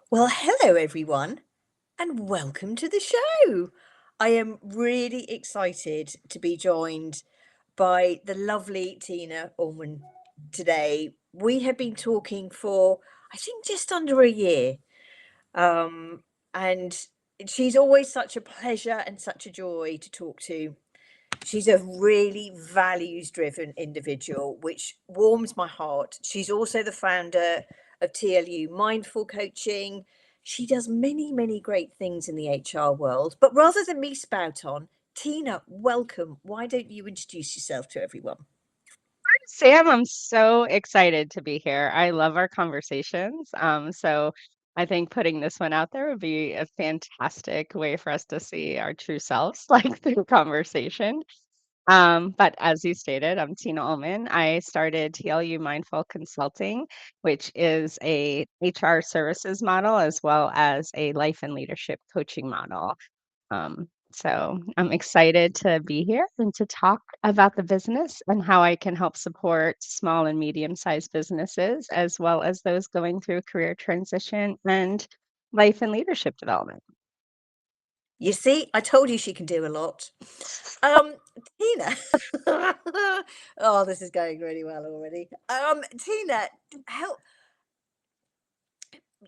Well, hello everyone, and welcome to the show. I am really excited to be joined by the lovely Tina Ullmann today. We have been talking for, I think, just under a year, um, and she's always such a pleasure and such a joy to talk to. She's a really values driven individual, which warms my heart. She's also the founder of TLU Mindful Coaching. She does many, many great things in the HR world. But rather than me spout on, Tina, welcome. Why don't you introduce yourself to everyone? Sam, I'm so excited to be here. I love our conversations. So I think putting this one out there would be a fantastic way for us to see our true selves, like through conversation. But as you stated, I'm Tina Ullman. I started TLU Mindful Consulting, which is a HR services model as well as a life and leadership coaching model. So I'm excited to be here and to talk about the business and how I can help support small and medium-sized businesses, as well as those going through career transition and life and leadership development. You see, I told you she can do a lot. Um, Tina. Oh, this is going really well already. Tina, help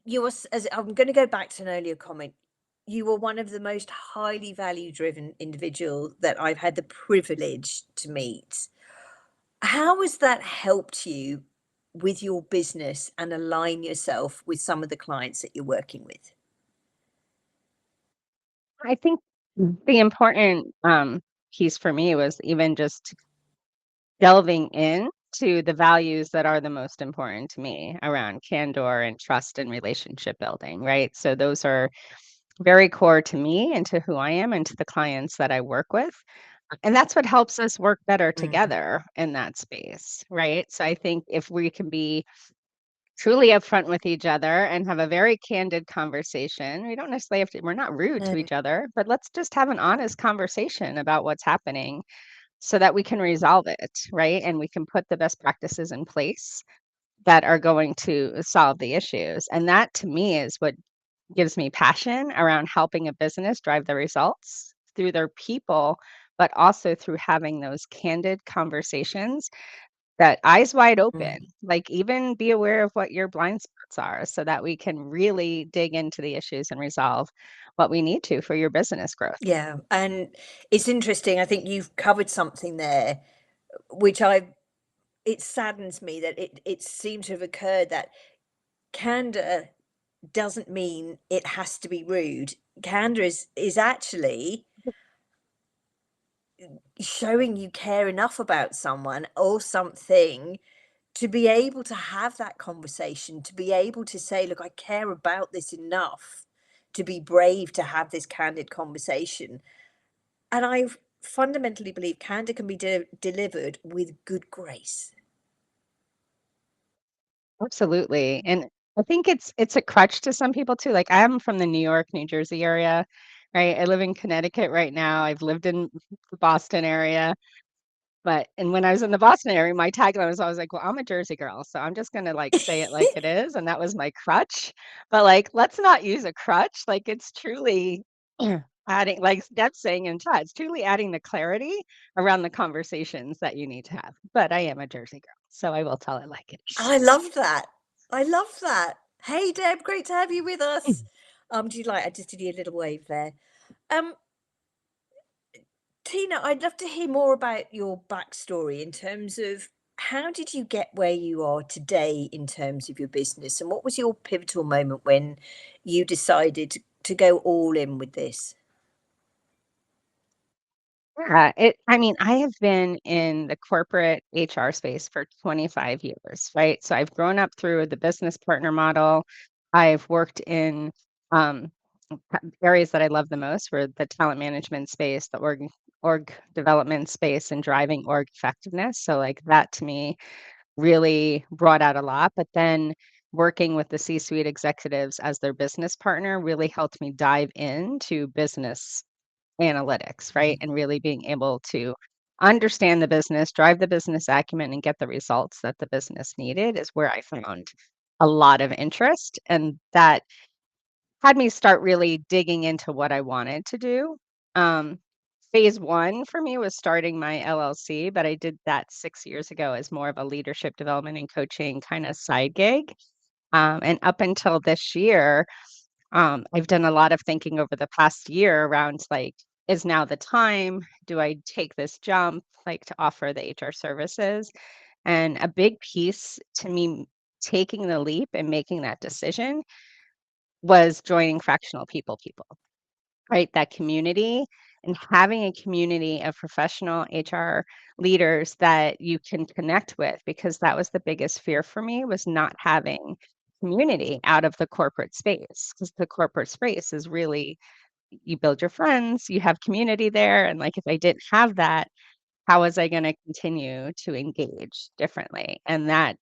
you were as I'm going to go back to an earlier comment. You were one of the most highly value driven individual that I've had the privilege to meet. How has that helped you with your business and align yourself with some of the clients that you're working with? I think the important piece for me was even just delving in to the values that are the most important to me around candor and trust and relationship building, right? So those are very core to me and to who I am and to the clients that I work with. And that's what helps us work better Mm, together in that space, right? So I think if we can be truly upfront with each other and have a very candid conversation, we don't necessarily have to, we're not rude to no. each other, but let's just have an honest conversation about what's happening so that we can resolve it, right? And we can put the best practices in place that are going to solve the issues. And that to me is what gives me passion around helping a business drive the results through their people, but also through having those candid conversations that eyes wide open, Mm. like even be aware of what your blind spots are so that we can really dig into the issues and resolve what we need to for your business growth. Yeah, and it's interesting. I think you've covered something there, which I it saddens me that it seemed to have occurred that candor doesn't mean it has to be rude. Candor is actually showing you care enough about someone or something to be able to have that conversation, to be able to say, look, I care about this enough to be brave to have this candid conversation. And I fundamentally believe candor can be delivered with good grace. Absolutely. And I think it's a crutch to some people too. Like I'm from the New York, New Jersey area, right? I live in Connecticut right now. I've lived in the Boston area. But and when I was in the Boston area, my tagline was always like, "Well, I'm a Jersey girl, so I'm just gonna like say it like it is," and that was my crutch. But like, let's not use a crutch. Like it's truly adding, like Deb's saying in chat, it's truly adding the clarity around the conversations that you need to have. But I am a Jersey girl, so I will tell it like it I love that. I love that. Hey, Deb, great to have you with us. is. Do you like? I just did you a little wave there. Um, Tina, I'd love to hear more about your backstory in terms of how did you get where you are today in terms of your business, and what was your pivotal moment when you decided to go all in with this? Yeah, I mean, I have been in the corporate HR space for 25 years, right? So I've grown up through the business partner model. I've worked in um, areas that I love the most were the talent management space, the org development space, and driving org effectiveness. So like that to me really brought out a lot. But then working with the C-suite executives as their business partner really helped me dive into business analytics, right? Mhm. And really being able to understand the business, drive the business acumen, and get the results that the business needed is where I found a lot of interest. And that had me start really digging into what I wanted to do. Um, phase 1 for me was starting my LLC, but I did that 6 years ago as more of a leadership development and coaching kinda side gig. And up until this year, I've done a lot of thinking over the past year around, like, is now the time? Do I take this jump, like, to offer the HR services? And a big piece to me taking the leap and making that decision was joining fractional people, right? That community and having a community of professional HR leaders that you can connect with, because that was the biggest fear for me, was not having community out of the corporate space, because the corporate space is really, you build your friends, you have community there, and like if I didn't have that, how was I going to continue to engage differently? And that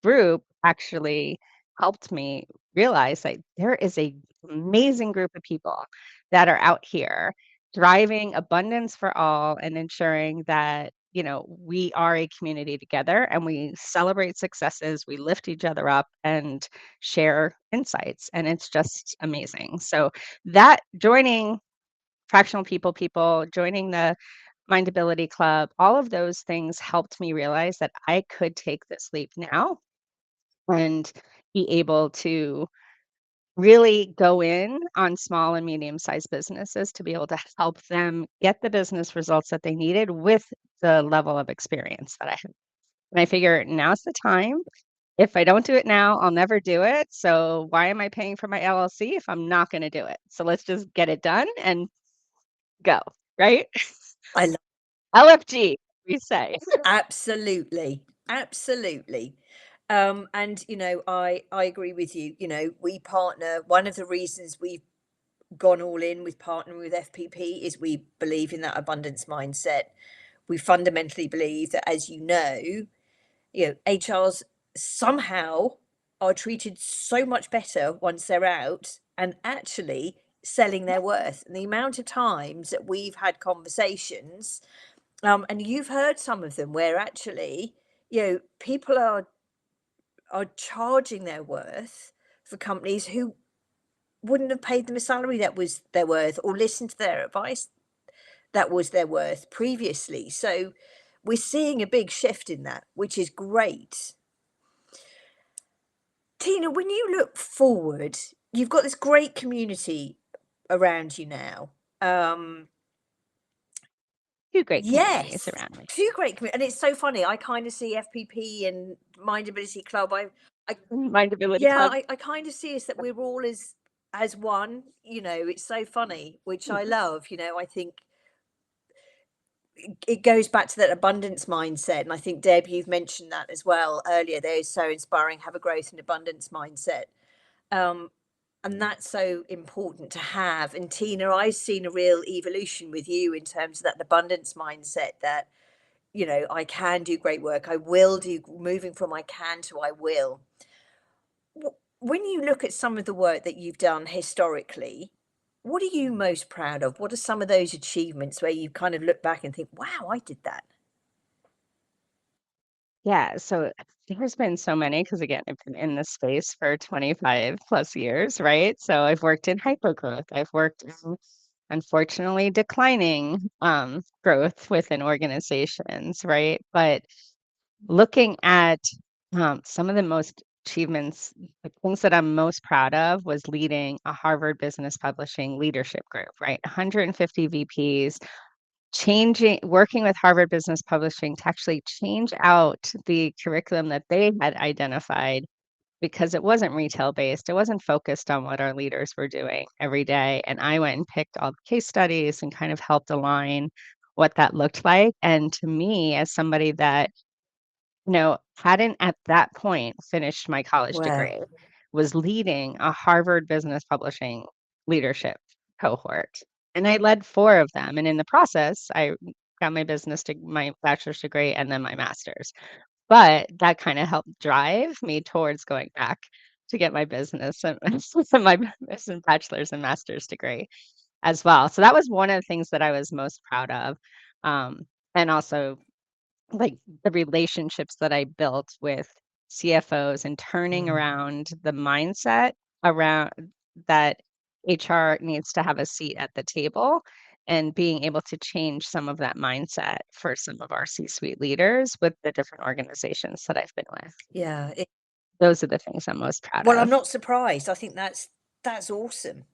group actually helped me realize that there is a amazing group of people that are out here driving abundance for all and ensuring that, we are a community together and we celebrate successes, we lift each other up and share insights, and it's just amazing. So that joining fractional people, joining the MindAbility Club, all of those things helped me realize that I could take this leap now and be able to really go in on small and medium-sized businesses to be able to help them get the business results that they needed with the level of experience that I have. And I figure now's the time. If I don't do it now, I'll never do it. So why am I paying for my LLC if I'm not going to do it? So let's just get it done and go, right? I love LFG, we say. absolutely, absolutely. And I agree with you. We partner. One of the reasons we've gone all in with partnering with FPP is we believe in that abundance mindset. We fundamentally believe that, as HRs somehow are treated so much better once they're out and actually selling their worth. And the amount of times that we've had conversations, and you've heard some of them where actually, people are charging their worth for companies who wouldn't have paid them a salary that was their worth or listened to their advice that was their worth previously. So we're seeing a big shift in that, which is great. Tina, when you look forward, you've got this great community around you now. Um, 2 great communities yes, around me. two great and it's so funny. I kind of see FPP and MindAbility Club. I MindAbility yeah, Club. I kind of see us that we're all as one. It's so funny, which I love. I think it goes back to that abundance mindset, and I think Deb, you've mentioned that as well earlier. They're so inspiring. Have a growth and abundance mindset. Um, and that's so important to have. And Tina, I've seen a real evolution with you in terms of that abundance mindset that, I can do great work. I will do, moving from I can to I will. When you look at some of the work that you've done historically, what are you most proud of? What are some of those achievements where you kind of look back and think, wow, I did that? Yeah, so there's been so many because again, I've been in this space for 25 plus years, right? So I've worked in hypergrowth. I've worked in unfortunately declining growth within organizations, right? But looking at some of the most achievements, the things that I'm most proud of was leading a Harvard Business Publishing leadership group, right? 150 VPs, changing working with Harvard Business Publishing to actually change out the curriculum that they had identified because it wasn't retail based. It wasn't focused on what our leaders were doing every day. And I went and picked all the case studies and kind of helped align what that looked like. And to me, as somebody that, hadn't at that point finished my college Wow. degree, was leading a Harvard Business Publishing leadership cohort. And I led 4 of them. And in the process, I got my bachelor's degree and then my master's. But that kind of helped drive me towards going back to get my business and my business bachelor's and master's degree as well. So that was one of the things that I was most proud of. And also like the relationships that I built with CFOs and turning Mm. around the mindset around that HR needs to have a seat at the table and being able to change some of that mindset for some of our C-suite leaders with the different organizations that I've been with. Yeah. Those are the things I'm most proud Well, I'm of. not surprised. I think that's awesome.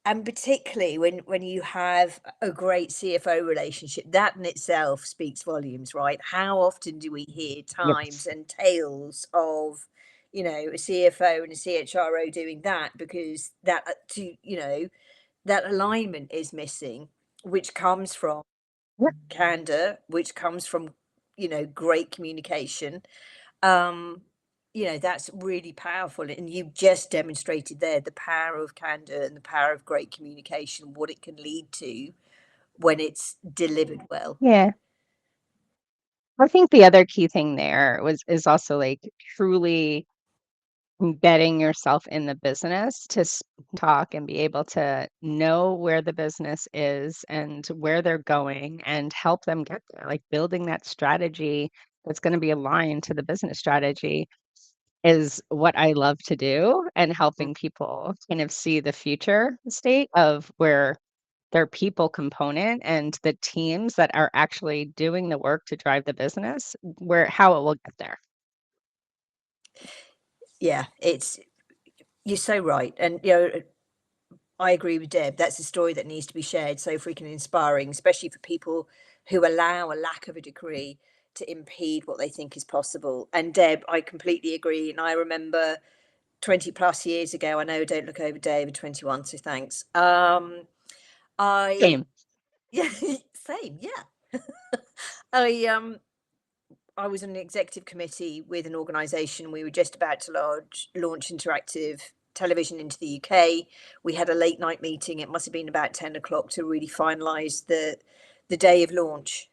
And particularly when you have a great CFO relationship, that in itself speaks volumes, right? How often do we hear times Yes. and tales of, a CFO and a CHRO doing that because that alignment is missing, which comes from Yep. candor, which comes from, great communication. um that's really powerful, and you just demonstrated there the power of candor and the power of great communication, what it can lead to when it's delivered well. Yeah. I think the other key thing there is also like truly embedding yourself in the business to talk and be able to know where the business is and where they're going and help them get there. Like building that strategy that's going to be aligned to the business strategy is what I love to do, and Mm. helping people kind of see the future state of where their people component and the teams that are actually doing the work to drive the business, where how it will get there. Yeah, you're so right, and I agree with Deb. That's a story that needs to be shared, so freaking inspiring, especially for people who allow a lack of a degree to impede what they think is possible. And Deb, I completely agree, and I remember 20 plus years ago. I know I don't look over Dave at 21, so thanks. I Same. Yeah, same, yeah. I I was on an executive committee with an organisation. We were just about to launch interactive television into the UK. We had a late night meeting. It must have been about 10 o'clock to really finalise the day of launch.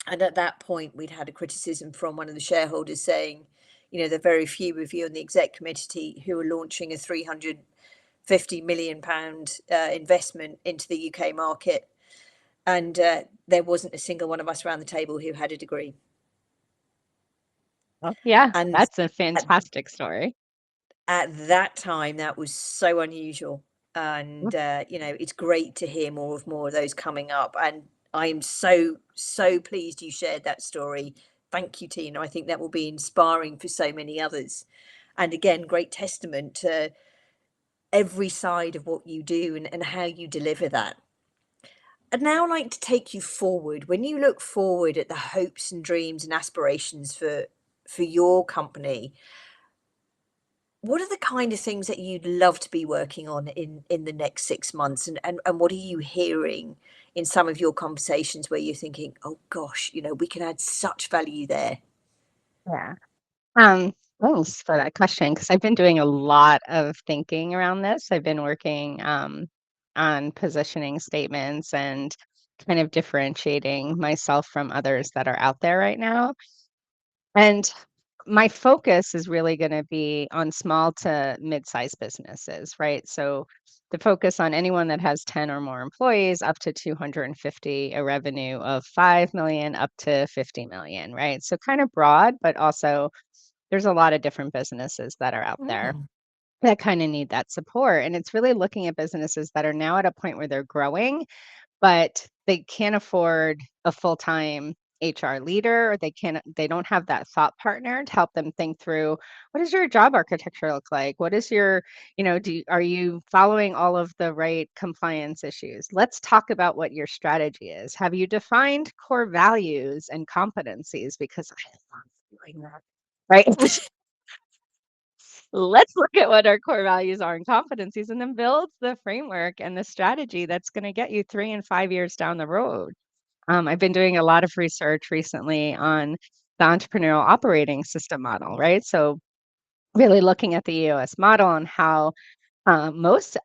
And at that point, we'd had a criticism from one of the shareholders saying, there are very few of you on the exec committee who are launching a £350 million investment into the UK market. And there wasn't a single one of us around the table who had a degree. Oh, yeah, And that's a at, fantastic story. at that time, that was so unusual. And, it's great to hear more of those coming up. And I'm so, so pleased you shared that story. Thank you, Tina. I think that will be inspiring for so many others. And again, great testament to every side of what you do and how you deliver that. I'd now like to take you forward. When you look forward at the hopes and dreams and aspirations for your company, what are the kind of things that you'd love to be working on in the next 6 months? And what are you hearing in some of your conversations where you're thinking, oh gosh, we can add such value there? Yeah. Um, Thanks for that question, because I've been doing a lot of thinking around this. I've been working on positioning statements and kind of differentiating myself from others that are out there right now. And my focus is really going to be on small to mid-sized businesses, right? So the focus on anyone that has 10 or more employees up to 250, a revenue of 5 million up to 50 million, right? So kind of broad, but also there's a lot of different businesses that are out there Mm. that kind of need that support. And it's really looking at businesses that are now at a point where they're growing, but they can't afford a full-time HR leader, or they don't have that thought partner to help them think through, what does your job architecture look like? What is your, are you following all of the right compliance issues? Let's talk about what your strategy is. Have you defined core values and competencies? Because I love doing that. Right. Let's look at what our core values are and competencies, and then build the framework and the strategy that's going to get you 3 and 5 years down the road. I've been doing a lot of research recently on the entrepreneurial operating system model, right? So really looking at the EOS model and how a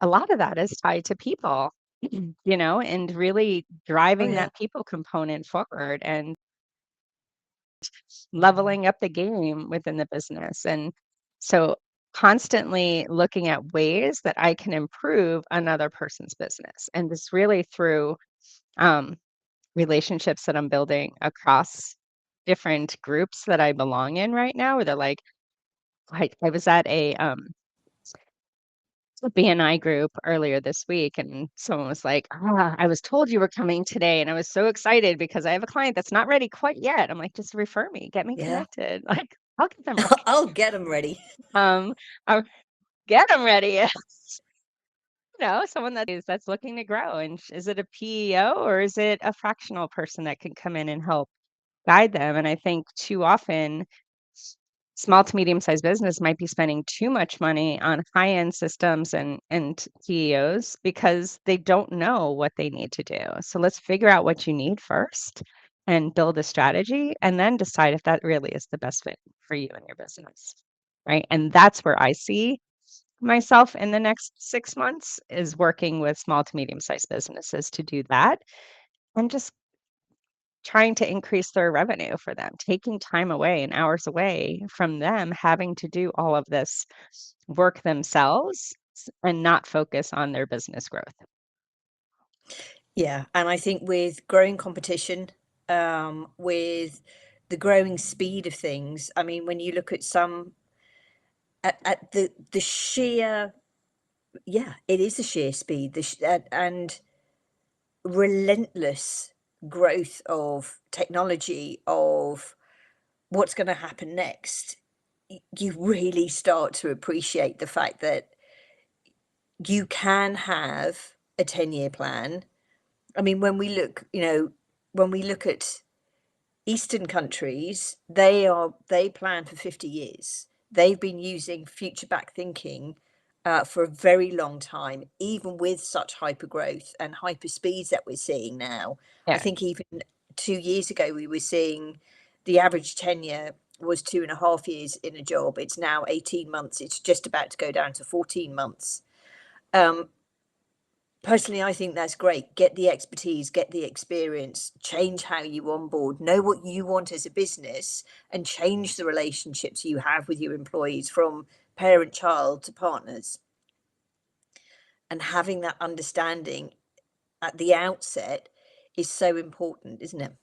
lot of that is tied to people, and really Oh driving yeah. that people component forward and leveling up the game within the business. And so constantly looking at ways that I can improve another person's business. And this really through um, relationships that I'm building across different groups that I belong in right now, where they're like, I was at a BNI group earlier this week, and someone was like, I was told you were coming today, and I was so excited because I have a client that's not ready quite yet. I'm like, just refer me, get me Yeah. connected. Like, I'll get them ready. I'll get them ready. Um, I'll get them ready. Someone that's looking to grow. And is it a PEO or is it a fractional person that can come in and help guide them? And I think too often small to medium sized business might be spending too much money on high end systems and PEOs because they don't know what they need to do. So let's figure out what you need first and build a strategy and then decide if that really is the best fit for you and your business. Right. And that's where I see myself in the next 6 months is working with small to medium sized businesses to do that and just trying to increase their revenue for them, taking time away and hours away from them having to do all of this work themselves and not focus on their business growth. Yeah, and I think with growing competition, with the growing speed of things, I mean, when you look at some at the sheer, yeah, it is the sheer speed, and relentless growth of technology, of what's going to happen next, you really start to appreciate the fact that you can have a 10-year plan. I mean, when we look, when we look at Eastern countries, they plan for 50 years. They've been using future back thinking for a very long time, even with such hyper growth and hyper speeds that we're seeing now. I Yeah. think even 2 years ago, we were seeing the average tenure was 2.5 years in a job. It's now 18 months. It's just about to go down to 14 months. Um, Personally, I think that's great. Get the expertise, get the experience, change how you onboard, know what you want as a business, and change the relationships you have with your employees from parent child to partners. And having that understanding at the outset is so important, isn't it?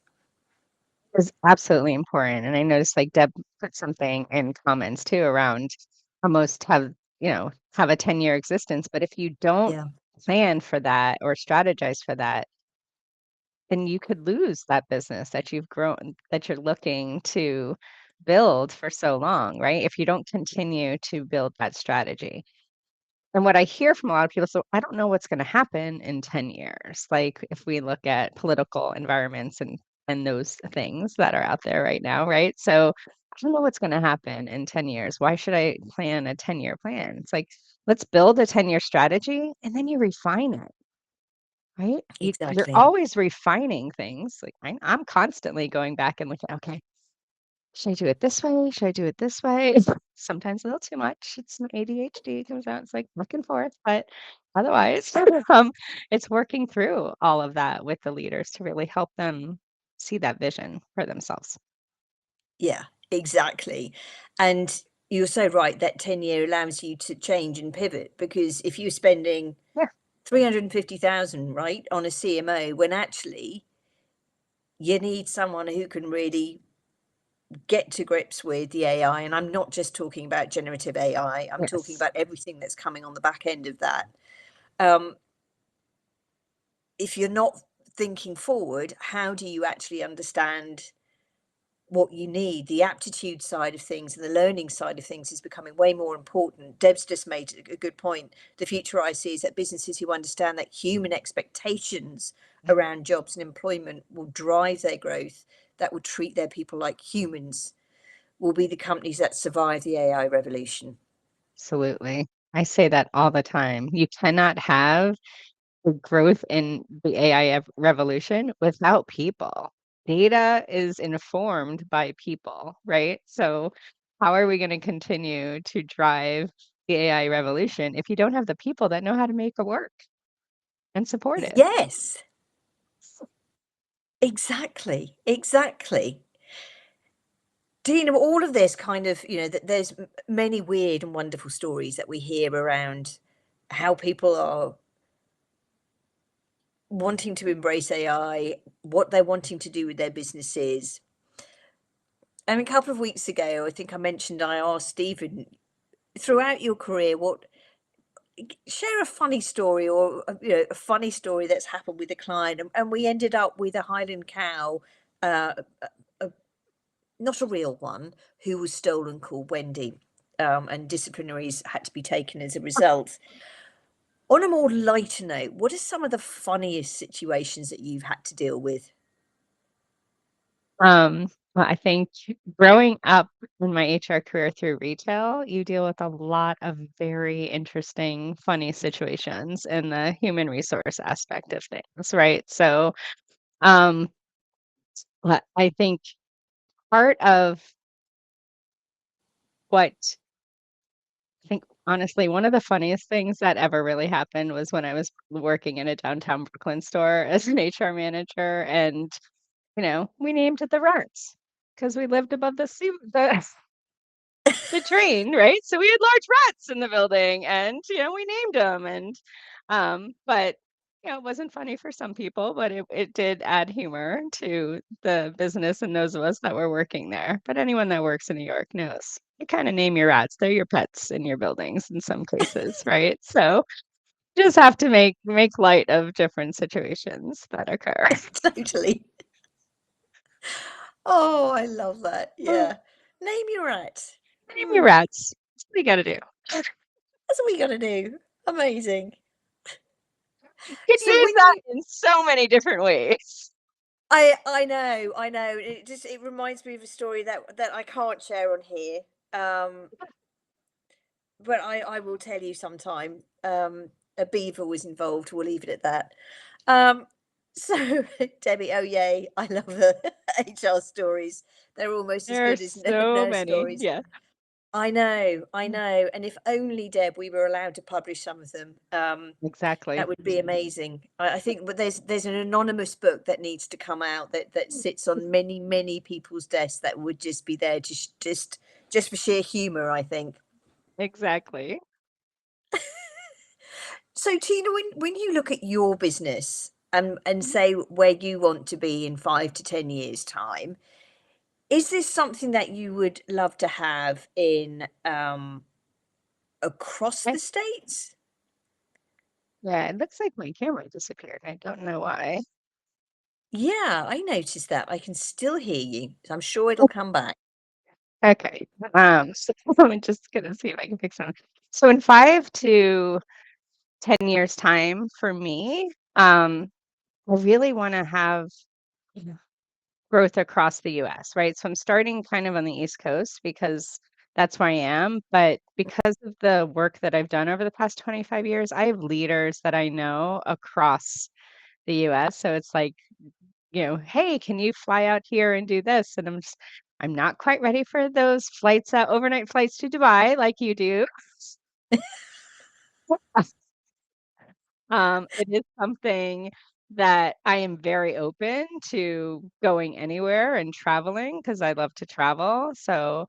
Is absolutely important. And I noticed like Deb put something in comments too around almost have a 10-year existence. But if you don't Yeah. plan for that or strategize for that, then you could lose that business that you've grown, that you're looking to build for so long, right? If you don't continue to build that strategy. And what I hear from a lot of people, so I don't know what's going to happen in 10 years. Like if we look at political environments and those things that are out there right now, right? So I don't know what's going to happen in 10 years. Why should I plan a 10-year plan? It's like, let's build a 10-year strategy and then you refine it, right? You're Exactly. always refining things. Like I'm constantly going back and looking, okay, should I do it this way? Should I do it this way? Sometimes a little too much. It's my ADHD comes out. It's like back and forth, but otherwise, it's working through all of that with the leaders to really help them see that vision for themselves. Yeah, exactly. And you're so right that 10-year allows you to change and pivot, because if you're spending Yeah, 350,000, right, on a CMO, when actually you need someone who can really get to grips with the AI. And I'm not just talking about generative AI, I'm talking yes. about everything that's coming on the back end of that. Um, if you're not thinking forward, how do you actually understand what you need? The aptitude side of things and the learning side of things is becoming way more important. Deb's just made a good point. The future I see is that businesses who understand that human expectations around jobs and employment will drive their growth, that will treat their people like humans, will be the companies that survive the AI revolution. Absolutely. I say that all the time. You cannot have the growth in the AI revolution without people. Data is informed by people, right? So, how are we going to continue to drive the AI revolution if you don't have the people that know how to make it work and support it? Yes, exactly, exactly. Do you know all of this kind of, that there's many weird and wonderful stories that we hear around how people are wanting to embrace AI, what they're wanting to do with their businesses. And a couple of weeks ago, I think I mentioned, I asked Stephen, throughout your career, what share a funny story, or a funny story that's happened with a client, and we ended up with a Highland cow, uh, not a real one, who was stolen, called Wendy, and disciplinaries had to be taken as a result. On a more lighter note, what are some of the funniest situations that you've had to deal with? Well, I think growing up in my HR career through retail, you deal with a lot of very interesting, funny situations in the human resource aspect of things, right? So, um, I think part of what I think, honestly, one of the funniest things that ever really happened was when I was working in a downtown Brooklyn store as an HR manager, and we named it the Rats because we lived above the train, right? So we had large rats in the building, and we named them. And but it wasn't funny for some people, but it did add humor to the business and those of us that were working there. But anyone that works in New York knows you kind of name your rats. They're your pets in your buildings in some cases, right? So just have to make light of different situations that occur. Totally. Oh, I love that. Yeah. Name your rat. Name your Mm, rats. That's what you got to do. that's what we gotta do. Amazing. You can So use when that you in so many different ways. I know. It reminds me of a story that I can't share on here. Um, but I will tell you sometime. A beaver was involved. We'll leave it at that. Um, so Debbie, oh yay, I love the HR stories. They're almost as There are good as so nurse many. stories. Yeah. I know. And if only, Deb, we were allowed to publish some of them. That Exactly. would be amazing. I think, but there's an anonymous book that needs to come out that sits on many people's desks that would just be there, just for sheer humour, I think. Exactly. So Tina, when you look at your business and say where you want to be in 5 to 10 years time, is this something that you would love to have in across I the states? Yeah, it looks like my camera disappeared. I don't know why. Yeah, I noticed that. I can still hear you. So I'm sure it'll come back. Okay. So I'm just gonna see if I can fix that. So in 5 to 10 years time for me, I really want to have growth across the US, right? So I'm starting kind of on the East Coast because that's where I am. But because of the work that I've done over the past 25 years, I have leaders that I know across the US. So it's like, hey, can you fly out here and do this? And I'm not quite ready for those flights, overnight flights to Dubai like you do. It is something that I am very open to going anywhere and traveling because I love to travel. So,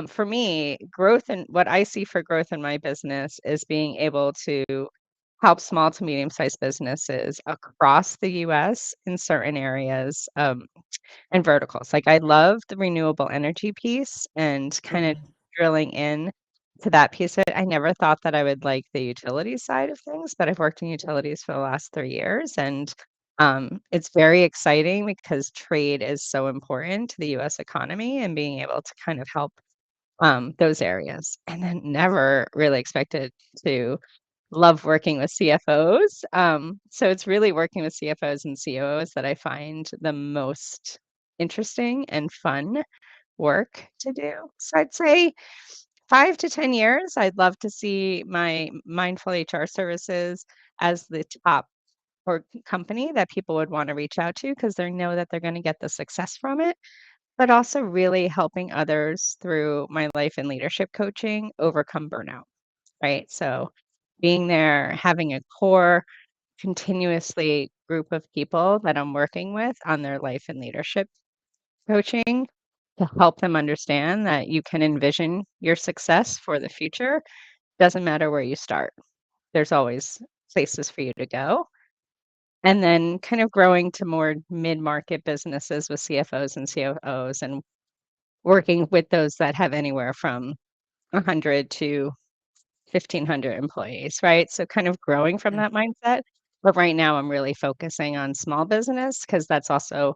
for me, growth and what I see for growth in my business is being able to help small to medium sized businesses across the US in certain areas. And verticals. Like, I love the renewable energy piece and kind of Mm. drilling in to that piece of it. I never thought that I would like the utility side of things, but I've worked in utilities for the last 3 years, and, it's very exciting because trade is so important to the US economy and being able to kind of help, those areas. And then never really expected to love working with CFOs. So it's really working with CFOs and COOs that I find the most interesting and fun work to do. So I'd say 5 to 10 years, I'd love to see my mindful HR services as the top or company that people would want to reach out to because they know that they're going to get the success from it, but also really helping others through my life and leadership coaching overcome burnout, right? So being there, having a core, continuously group of people that I'm working with on their life and leadership coaching to help them understand that you can envision your success for the future. Doesn't matter where you start, there's always places for you to go. And then kind of growing to more mid market businesses with CFOs and COOs and working with those that have anywhere from 100 to 1,500 employees, right? So kind of growing from Yeah. that mindset. But right now I'm really focusing on small business because that's also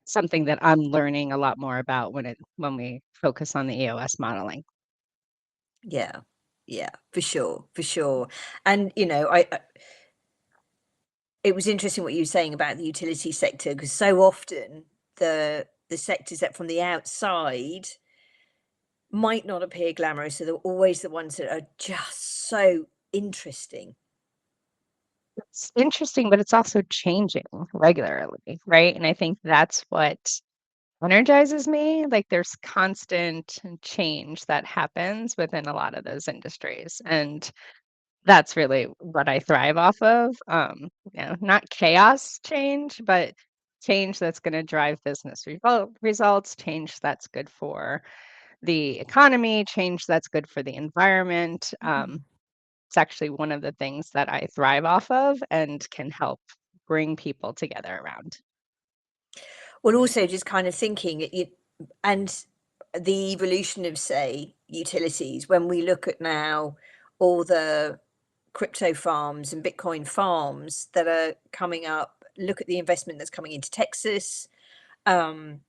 something that I'm learning a lot more about when we focus on the EOS modeling. Yeah. Yeah, for sure, for sure. And, it was interesting what you were saying about the utility sector because so often the sectors that from the outside might not appear glamorous are always the ones that are just so interesting. It's interesting, but it's also changing regularly, right? And I think that's what energizes me. Like there's constant change that happens within a lot of those industries. And that's really what I thrive off of. Not chaos change, but change that's going to drive business results, change that's good for the economy, change that's good for the environment. It's actually one of the things that I thrive off of and can help bring people together around. Well, also just kind of thinking and the evolution of, say, utilities, when we look at now all the crypto farms and Bitcoin farms that are coming up, look at the investment that's coming into Texas. Um,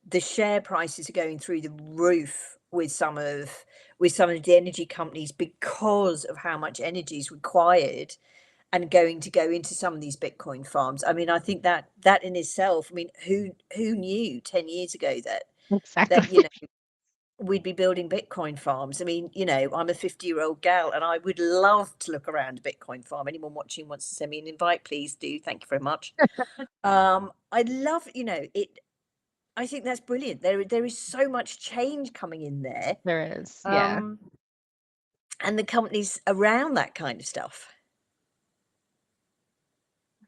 the share prices are going through the roof with some of the energy companies because of how much energy is required and going to go into some of these Bitcoin farms. I mean, I think that that in itself, I mean, who knew 10 years ago that Exactly. we'd be building Bitcoin farms? I mean, I'm a 50-year-old gal and I would love to look around a Bitcoin farm. Anyone watching wants to send me an invite, please do. Thank you very much. I'd love, it. I think that's brilliant. There is so much change coming in there, There is. Yeah, um, and the companies around that kind of stuff.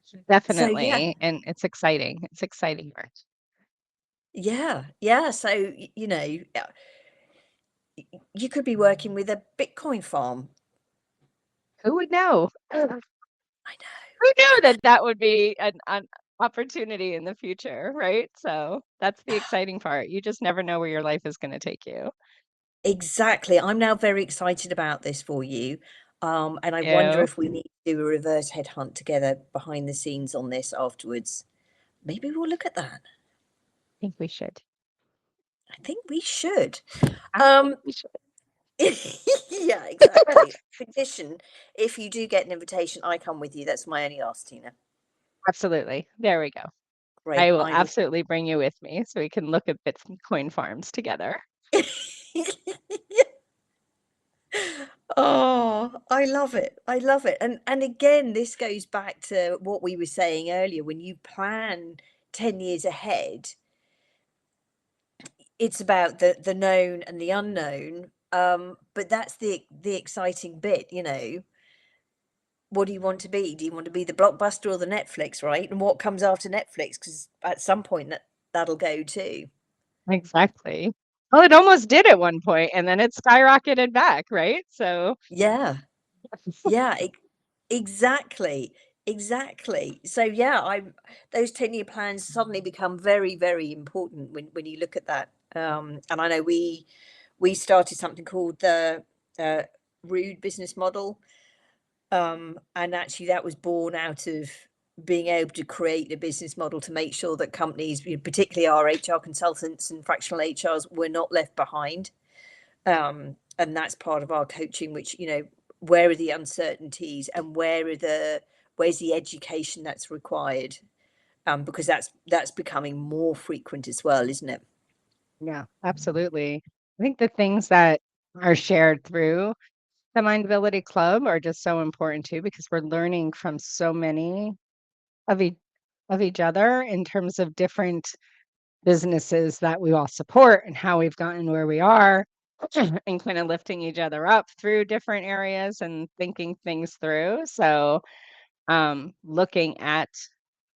So yeah, definitely. And it's exciting. It's exciting work. yeah, yeah. So you could be working with a Bitcoin farm. Who would know? I know, Who knew I that that would be an opportunity in the future, right? So that's the know. exciting part. You just never know where your life is going to take you. Exactly. I'm now very excited about this for you. And I wonder You if we need to do a reverse headhunt together behind the scenes on this afterwards. Maybe we'll look at that. think we should. I think we should. I think Um, we should. yeah, exactly. Condition, if you do get an invitation, I come with you. That's my only ask, Tina. Absolutely. There we go. Great. I will I will. absolutely bring you with me so we can look at Bitcoin farms together. Oh, I love it. I love it. And again, this goes back to what we were saying earlier. When you plan 10 years ahead, it's about the known and the unknown. But that's the exciting bit. What do you want to be? Do you want to be the Blockbuster or the Netflix, right? And what comes after Netflix? Because at some point that'll go too. Exactly. Well, it almost did at one point, and then it skyrocketed back, right? So Yeah, yeah, exactly, exactly. So yeah, I those 10-year plans suddenly become very, very important when you look at that. And I know we started something called the uh, Rude business model. And actually, that was born out of being able to create a business model to make sure that companies, particularly our HR consultants and fractional HRs, were not left behind. And that's part of our coaching, which, where are the uncertainties and where's the education that's required? Because that's becoming more frequent as well, isn't it? yeah, absolutely. I think the things that are shared through the Mindability Club are just so important too, because we're learning from so many of each other in terms of different businesses that we all support and how we've gotten where we are and kind of lifting each other up through different areas and thinking things through. So, looking at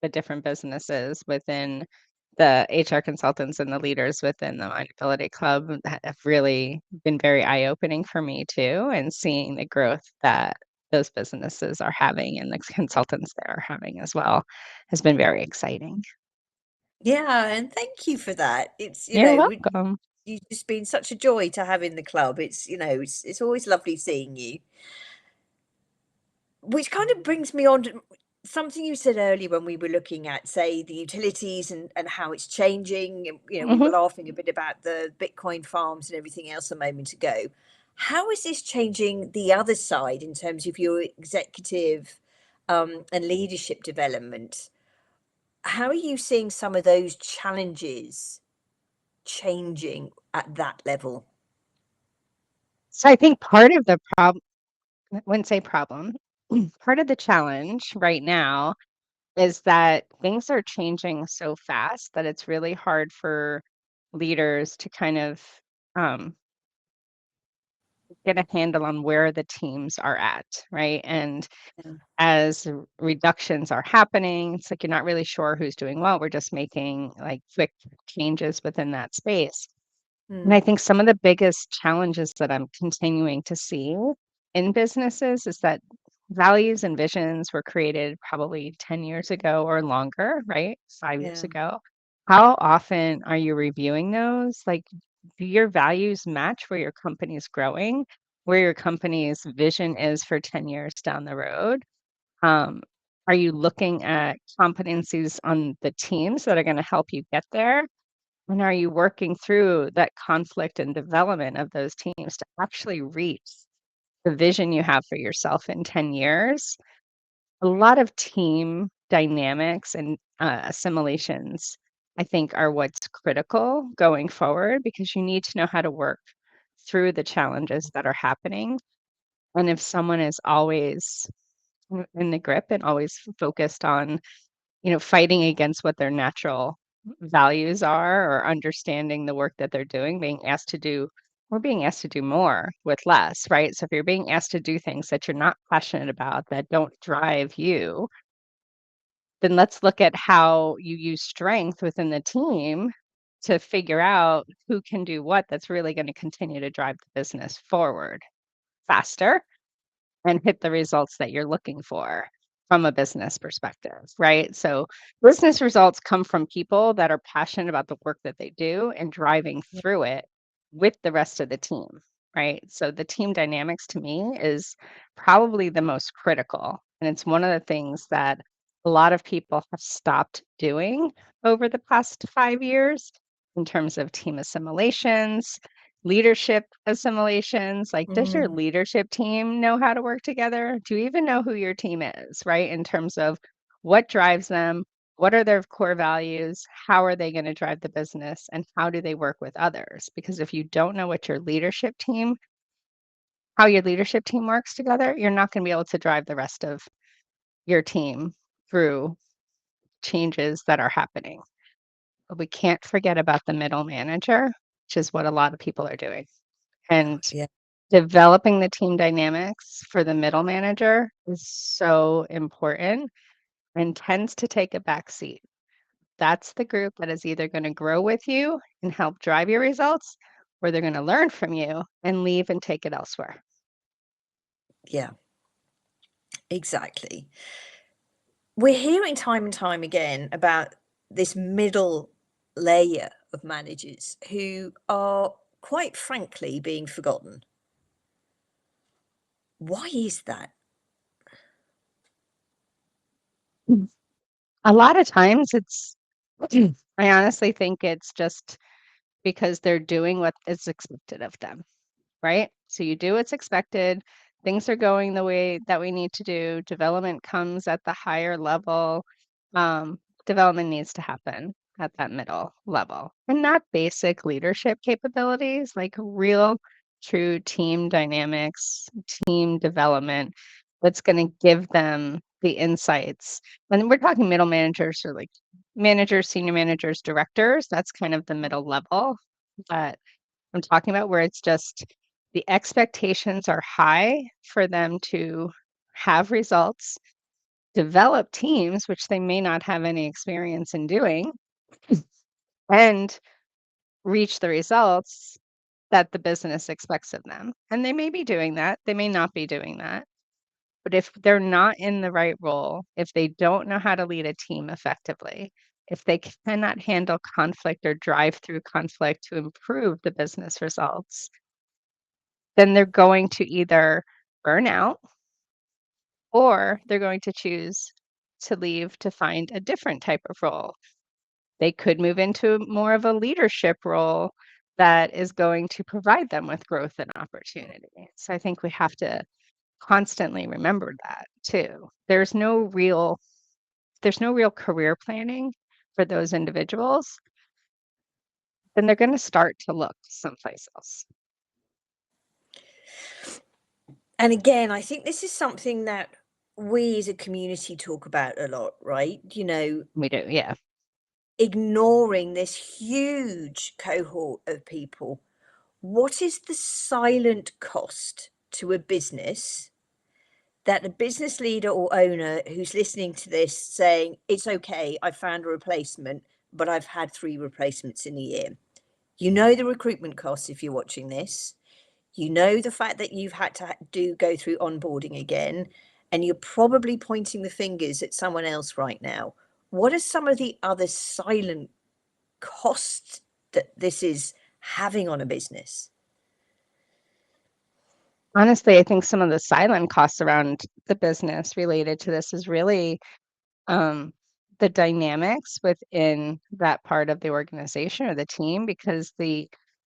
the different businesses within the HR consultants and the leaders within the Mindability Club that have really been very eye-opening for me too, and seeing the growth that those businesses are having and the consultants that are having as well has been very exciting. Yeah, and thank you for that. It's You're welcome. You've just been such a joy to have in the club. It's always lovely seeing you. Which kind of brings me on to something you said earlier when we were looking at, say, the utilities and how it's changing. We were Mhm. laughing a bit about the Bitcoin farms and everything else a moment ago. How is this changing the other side in terms of your executive and leadership development? How are you seeing some of those challenges changing at that level? So I think part of the problem, I wouldn't say problem, part of the challenge right now is that things are changing so fast that it's really hard for leaders to kind of um, get a handle on where the teams are at, right? And Yeah. as reductions are happening, it's like you're not really sure who's doing what. We're just making like quick changes within that space. And I Mm, think some of the biggest challenges that I'm continuing to see in businesses is that values and visions were created probably 10 years ago or longer, right? 5 years yeah. ago. How often are you reviewing those? Like, do your values match where your company is growing, where your company's vision is for 10 years down the road? Um, are you looking at competencies on the teams that are going to help you get there? And are you working through that conflict and development of those teams to actually reach the vision you have for yourself in 10 years? A lot of team dynamics and assimilations, I think, are what's critical going forward because you need to know how to work through the challenges that are happening. And if someone is always in the grip and always focused on fighting against what their natural values are or understanding the work that they're doing, we're being asked to do more with less, right? So if you're being asked to do things that you're not passionate about, that don't drive you, then let's look at how you use strength within the team to figure out who can do what that's really going to continue to drive the business forward faster and hit the results that you're looking for from a business perspective, right? So, business results come from people that are passionate about the work that they do and driving Yeah. through it with the rest of the team, right? So, the team dynamics to me is probably the most critical. And it's one of the things that a lot of people have stopped doing over the past 5 years in terms of team assimilations, leadership assimilations, like, does your Mm, leadership team know how to work together? Do you even know who your team is, right? In terms of what drives them, what are their core values, how are they gonna drive the business, and how do they work with others? Because if you don't know what your leadership team how your leadership team works together, you're not gonna be able to drive the rest of your team through changes that are happening. But we can't forget about the middle manager, which is what a lot of people are doing. And yeah. developing the team dynamics for the middle manager is so important and tends to take a back seat. That's the group that is either going to grow with you and help drive your results, or they're going to learn from you and leave and take it elsewhere. Yeah, exactly. We're hearing time and time again about this middle layer of managers who are quite frankly being forgotten. Why is that? Mm. A lot of times I honestly think it's just because they're doing what is expected of them. Right? So you do what's expected. Things are going the way that we need to do. Development comes at the higher level. Um, Development needs to happen at that middle level. And not basic leadership capabilities, like real, true team dynamics, team development that's going to give them the insights. When we're talking middle managers or like managers, senior managers, directors, that's kind of the middle level. But I'm talking about where it's just the expectations are high for them to have results, develop teams, which they may not have any experience in doing, and reach the results that the business expects of them. And they may be doing that, they may not be doing that. But if they're not in the right role, if they don't know how to lead a team effectively, if they cannot handle conflict or drive through conflict to improve the business results, then they're going to either burn out or they're going to choose to leave to find a different type of role. They could move into more of a leadership role that is going to provide them with growth and opportunity. So I think we have to constantly remember that too. There's no real career planning for those individuals, then they're going to start to look someplace else. And again, I think this is something that we as a community talk about a lot, right? We do, yeah. Ignoring this huge cohort of people. What is the silent cost to a business that the business leader or owner who's listening to this saying, it's okay, I found a replacement, but I've had 3 replacements in a year? You know the recruitment costs if you're watching this. You know the fact that you've had to go through onboarding again, and you're probably pointing the fingers at someone else right now. What are some of the other silent costs that this is having on a business? Honestly, I think some of the silent costs around the business related to this is really um, the dynamics within that part of the organization or the team, because the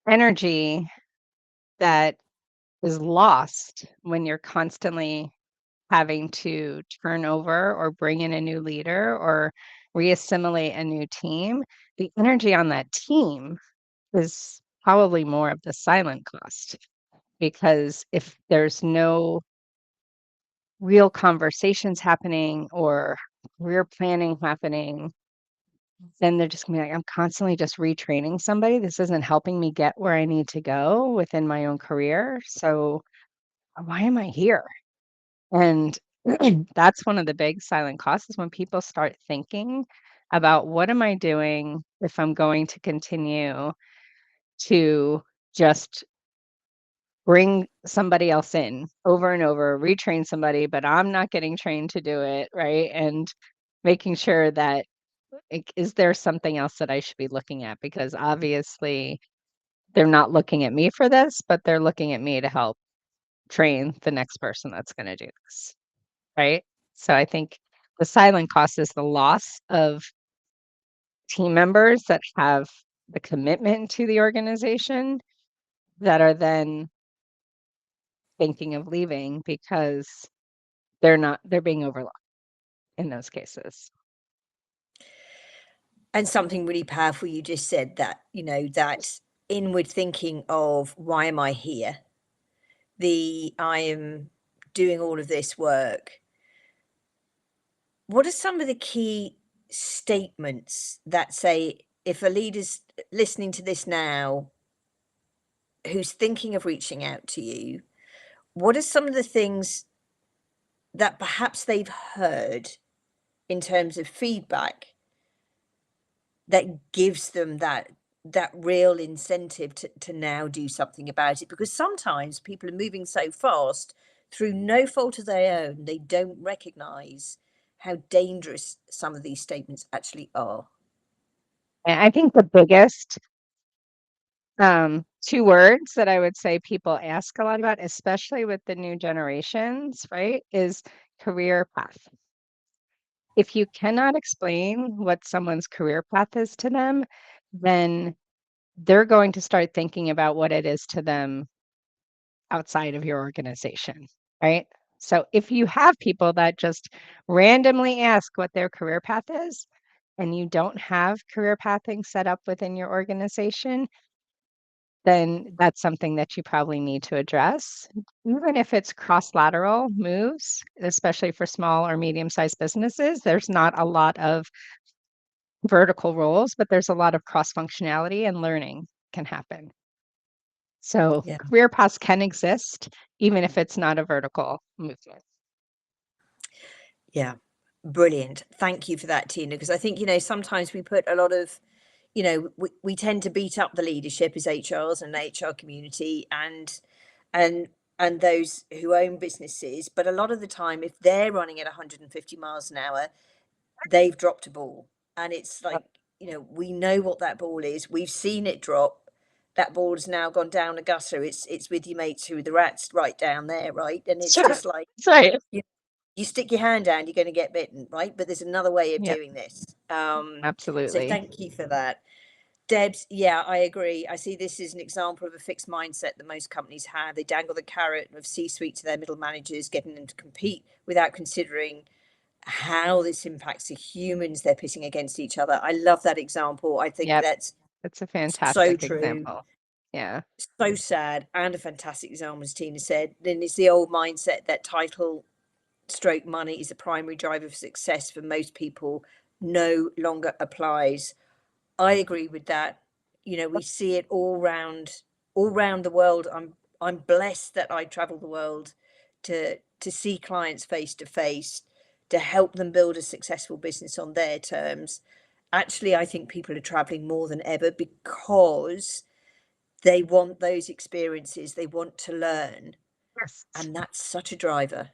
energy that is lost when you're constantly having to turn over or bring in a new leader or reassimilate a new team, the energy on that team is probably more of the silent cost. Because if there's no real conversations happening or career planning happening, then they're just gonna be like, I'm constantly just retraining somebody. This isn't helping me get where I need to go within my own career. So why am I here? And that's one of the big silent costs is when people start thinking about what am I doing if I'm going to continue to just bring somebody else in over and over, retrain somebody, but I'm not getting trained to do it, right? And making sure that is there something else that I should be looking at? Because obviously they're not looking at me for this, but they're looking at me to help train the next person that's going to do this, right? So I think the silent cost is the loss of team members that have the commitment to the organization that are then thinking of leaving because they're being overlooked in those cases. And something really powerful you just said, that, that inward thinking of why am I here? I am doing all of this work. What are some of the key statements that say, if a leader's listening to this now, who's thinking of reaching out to you, what are some of the things that perhaps they've heard in terms of feedback that gives them that real incentive to now do something about it? Because sometimes people are moving so fast through no fault of their own, they don't recognize how dangerous some of these statements actually are. And I think the biggest 2 words that I would say people ask a lot about, especially with the new generations, right, is career path. If you cannot explain what someone's career path is to them, then they're going to start thinking about what it is to them outside of your organization, right? So if you have people that just randomly ask what their career path is, and you don't have career pathing set up within your organization, then that's something that you probably need to address. Even if it's cross-lateral moves, especially for small or medium-sized businesses, there's not a lot of vertical roles, but there's a lot of cross-functionality and learning can happen. So Yeah. career paths can exist, even if it's not a vertical movement. Yeah. Brilliant. Thank you for that, Tina, because I think, sometimes we put a lot of, we tend to beat up the leadership as HRs and HR community and and those who own businesses. But a lot of the time, if they're running at 150 miles an hour, they've dropped a ball. and it's like, we know what that ball is. We've seen it drop. That ball has now gone down a gutter. It's with your mates who the rats right down there, right? And it's Sure. just like That's right. you stick your hand down, you're going to get bitten, right? But there's another way of Yeah, doing this. So absolutely. thank you for that. Debs, yeah, I agree. I see this as an example of a fixed mindset that most companies have. They dangle the carrot of C-suite to their middle managers, getting them to compete without considering how this impacts the humans they're pitting against each other. I love that example. I think Yep, that's it's a so fantastic true, example. Yeah. so sad, and a fantastic example, as Tina said. Then it's the old mindset that title stroke money is the primary driver of success for most people no longer applies. I agree with that. We see it all round the world. I'm blessed that I travel the world to see clients face to face, to help them build a successful business on their terms. Actually, I think people are traveling more than ever because they want those experiences, they want to learn, Yes. and that's such a driver.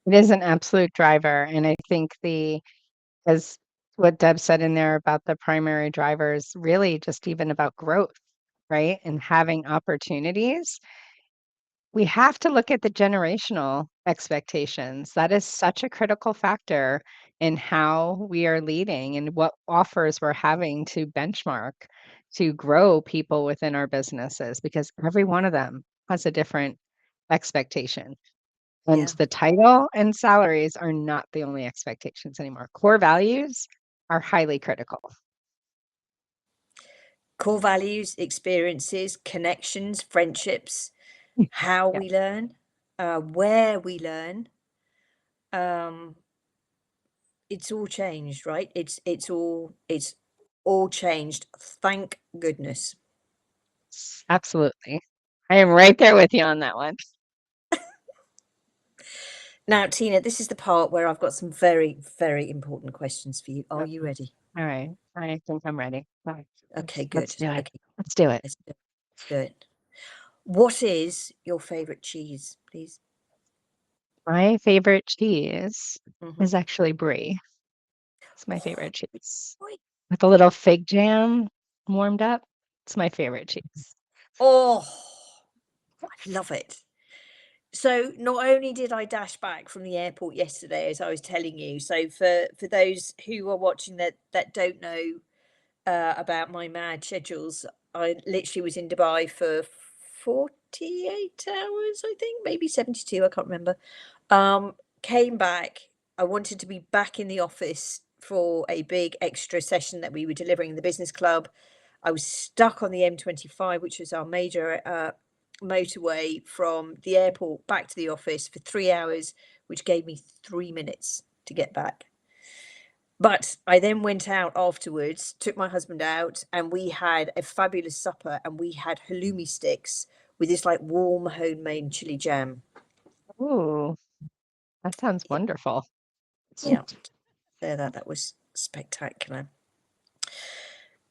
It is an absolute driver. And I think as what Deb said in there about the primary drivers, really just even about growth, right? And having opportunities. We have to look at the generational expectations. That is such a critical factor in how we are leading and what offers we're having to benchmark to grow people within our businesses, because every one of them has a different expectation. And Yeah. the title and salaries are not the only expectations anymore. Core values are highly critical. Core values, experiences, connections, friendships, how Yeah. we learn, where we learn. Um, it's all changed, right? It's all changed. Thank goodness. Absolutely. I am right there with you on that one. Now, Tina, this is the part where I've got some very, very important questions for you. Are Okay. you ready? All right. I think I'm ready. All right. Okay, Let's good. do it. Okay, Let's do it. let's do it. Let's do it. What is your favorite cheese, please? My favorite cheese Hmm. is actually brie. It's my favorite cheese. Right. With a little fig jam warmed up. It's my favorite cheese. Oh, I love it. So not only did I dash back from the airport yesterday, as I was telling you, so for those who are watching that don't know about my mad schedules, I literally was in Dubai for 48 hours, I think, maybe 72, I can't remember. Came back. I wanted to be back in the office for a big extra session that we were delivering in the business club. I was stuck on the M25, which was our major motorway from the airport back to the office for 3 hours, which gave me 3 minutes to get back. But I then went out afterwards, took my husband out, and we had a fabulous supper. And we had halloumi sticks with this like warm homemade chili jam. Ooh, that sounds Yeah, wonderful. yeah. That was spectacular.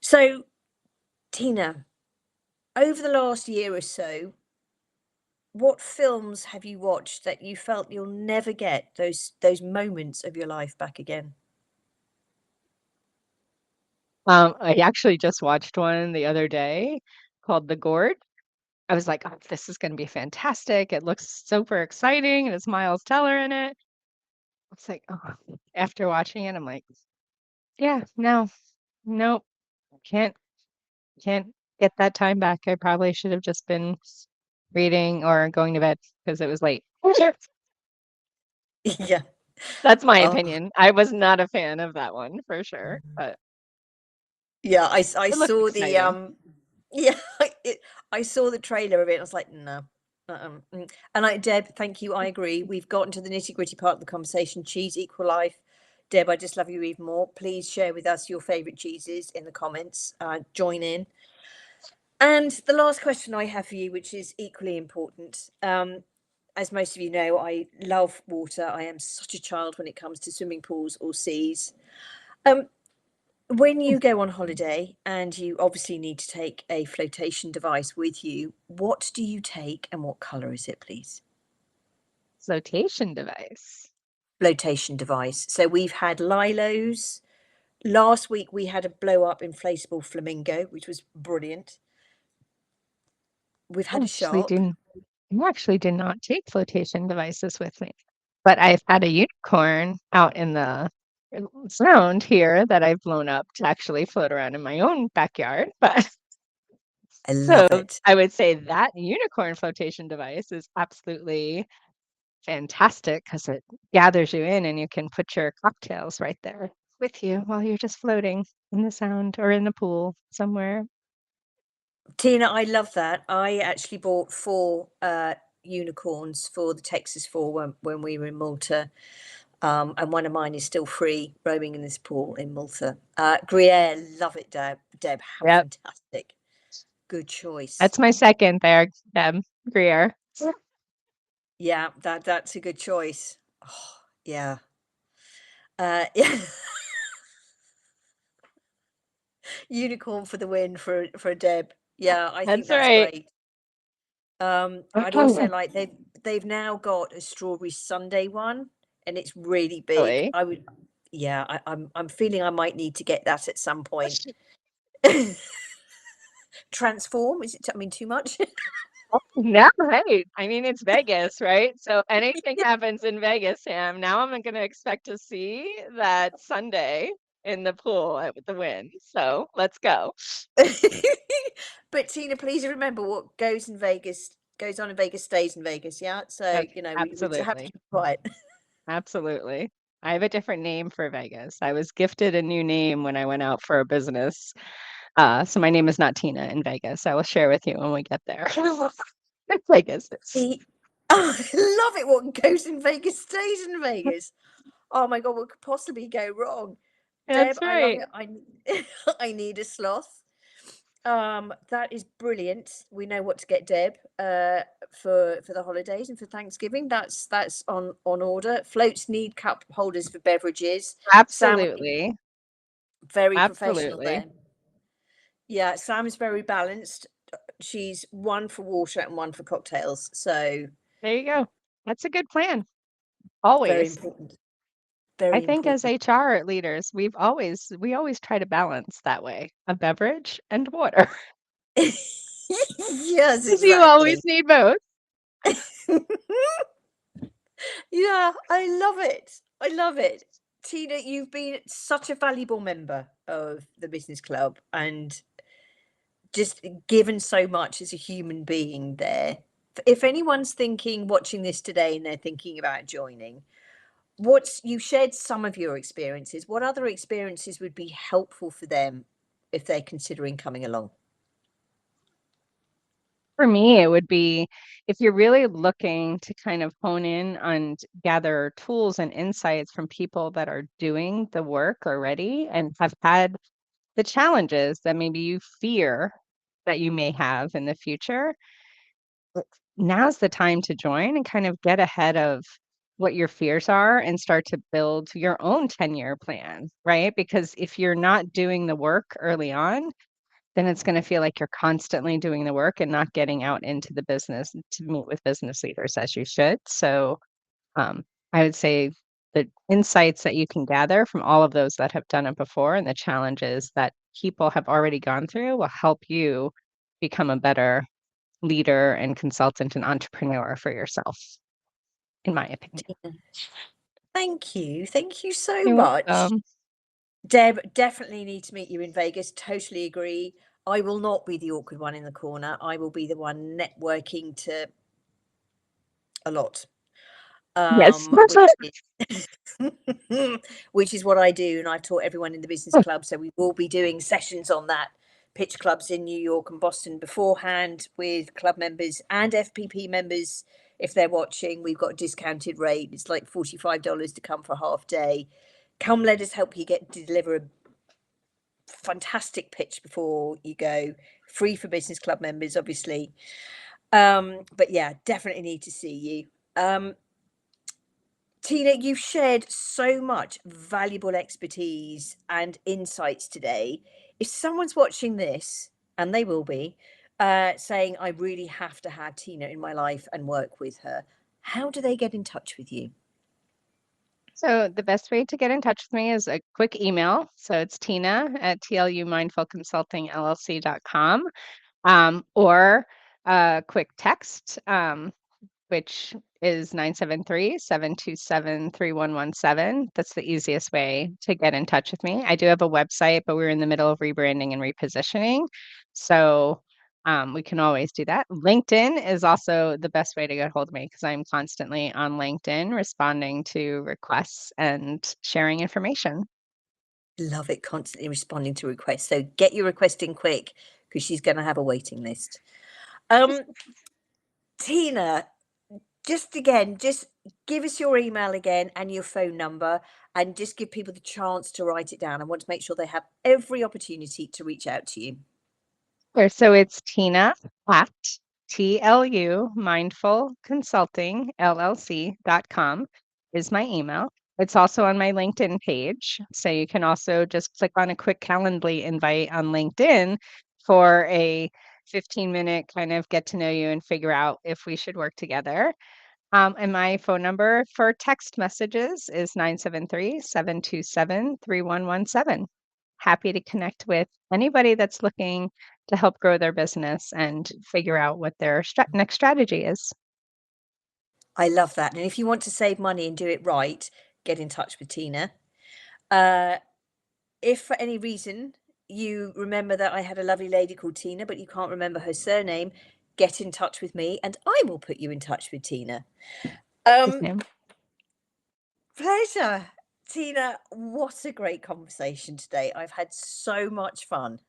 So, Tina, over the last year or so, what films have you watched that you felt you'll never get those moments of your life back again? I actually just watched one the other day called The Gourd. I was like, oh, this is going to be fantastic. It looks super exciting, and it's Miles Teller in it. It's like, oh, after watching it, I'm like, yeah, no, nope, can't can't get that time back. I probably should have just been reading or going to bed because it was late. Yeah. That's my Oh, opinion. I was not a fan of that one for sure, but yeah. I it looked saw the exciting. yeah. I saw the trailer of it. I was like, no. And Deb, thank you. I agree. We've gotten to the nitty gritty part of the conversation. Cheese equal life. Deb, I just love you even more. Please share with us your favorite cheeses in the comments. Join in. And the last question I have for you, which is equally important. As most of you know, I love water. I am such a child when it comes to swimming pools or seas. Um, when you go on holiday and you obviously need to take a flotation device with you, what do you take and what color is it, please? Flotation device. Flotation device. So we've had Lilos, Last week we had a blow up inflatable flamingo, which was brilliant. We've I had a actually shark. didn't I actually did not take flotation devices with me, but I've had a unicorn out in the sound here that I've blown up to actually float around in my own backyard. But I so love it. I would say that unicorn flotation device is absolutely fantastic because it gathers you in and you can put your cocktails right there with you while you're just floating in the sound or in the pool somewhere. Tina, I love that. I actually bought 4 unicorns for the Texas Fall when we were in Malta. And one of mine is still free roaming in this pool in Malta. Gruyere, love it, Deb. Deb, how Yep. fantastic. Good choice. That's my second there, Greer. Yeah, that's a good choice. Oh, yeah. Yeah. Unicorn for the win for Deb. Yeah, I think That's that's right. great. I'd also like they've now got a strawberry sundae one, and it's really big. Really? I would, yeah, I'm feeling I might need to get that at some point. Transform? Is it? I mean, too much? No, hey, I mean, it's Vegas, right? So anything happens in Vegas, Sam. Now I'm going to expect to see that Sunday in the pool with the win. So let's go. But Tina, please remember what goes on in Vegas stays in Vegas. Yeah, so we just have to Absolutely. keep quiet. Absolutely. I have a different name for Vegas. I was gifted a new name when I went out for a business. So my name is not Tina in Vegas. I will share with you when we get there. Vegas. See, I love it. What goes in Vegas stays in Vegas. Oh my God, what could possibly go wrong? Deb, That's I love right. it. I need a sloth. That is brilliant. We know what to get Deb for the holidays and for Thanksgiving. That's on order. Floats need cup holders for beverages. Sam, Absolutely. very professional Absolutely. there. Yeah, Sam's very balanced. She's one for water and one for cocktails. So There you go. That's a good plan. very Always. important. I Very think as important. HR leaders, we always try to balance that way, a beverage and water. Yes, 'Cause you exactly. always need both. Yeah, I love it. I love it. Tina, you've been such a valuable member of the business club and just given so much as a human being there. If anyone's thinking, watching this today, and they're thinking about joining, you shared some of your experiences. What other experiences would be helpful for them if they're considering coming along? For me, it would be if you're really looking to kind of hone in and gather tools and insights from people that are doing the work already and have had the challenges that maybe you fear that you may have in the future, now's the time to join and kind of get ahead of what your fears are and start to build your own 10-year plan, right? Because if you're not doing the work early on, then it's going to feel like you're constantly doing the work and not getting out into the business to meet with business leaders as you should. So um, I would say the insights that you can gather from all of those that have done it before and the challenges that people have already gone through will help you become a better leader and consultant and entrepreneur for yourself, in my opinion. Tina, thank you. Thank you so You're much. welcome. Deb, definitely need to meet you in Vegas. Totally agree. I will not be the awkward one in the corner. I will be the one networking to a lot. Yes. Which is which is what I do, and I've taught everyone in the business club. So we will be doing sessions on that, pitch clubs in New York and Boston beforehand with club members and FPP members. If they're watching, we've got a discounted rate. It's like $45 to come for a half day. Come, let us help you deliver a fantastic pitch before you go. Free for business club members, obviously. But yeah, definitely need to see you. Tina, you've shared so much valuable expertise and insights today. If someone's watching this, and they will be, saying, I really have to have Tina in my life and work with her, how do they get in touch with you? So the best way to get in touch with me is a quick email. So it's tina@tlumindfulconsultingllc.com, or a quick text, which is 973-727-3117. That's the easiest way to get in touch with me. I do have a website, but we're in the middle of rebranding and repositioning. So we can always do that. LinkedIn is also the best way to get hold of me because I'm constantly on LinkedIn responding to requests and sharing information. Love it, constantly responding to requests. So get your request in quick because she's going to have a waiting list. Um, Tina, just give us your email again and your phone number and just give people the chance to write it down. I want to make sure they have every opportunity to reach out to you. Sure. So it's Tina at TLU Mindful Consulting LLC.com is my email. It's also on my LinkedIn page. So you can also just click on a quick Calendly invite on LinkedIn for a 15-minute kind of get to know you and figure out if we should work together. And my phone number for text messages is 973-727-3117. Happy to connect with anybody that's looking to help grow their business and figure out what their next strategy is. I love that. And if you want to save money and do it right, get in touch with Tina. Uh, if for any reason you remember that I had a lovely lady called Tina, but you can't remember her surname, get in touch with me and I will put you in touch with Tina. Yes, Um, ma'am. Pleasure. Tina, what a great conversation today. I've had so much fun.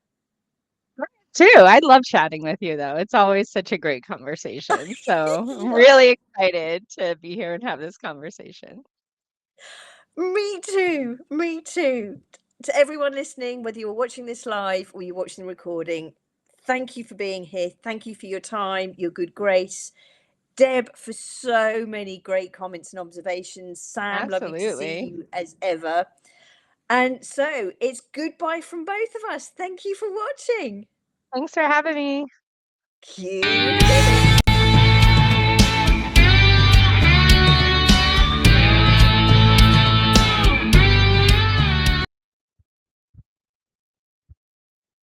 Too. I love chatting with you, though. It's always such a great conversation. So I'm Yeah, really excited to be here and have this conversation. me too. Me too. To everyone listening, whether you're watching this live or you're watching the recording, thank you for being here. Thank you for your time, your good grace. Deb, for so many great comments and observations. Sam, lovely to see Absolutely. you as ever. And so it's goodbye from both of us. Thank you for watching. Thanks for having me. Cue the music.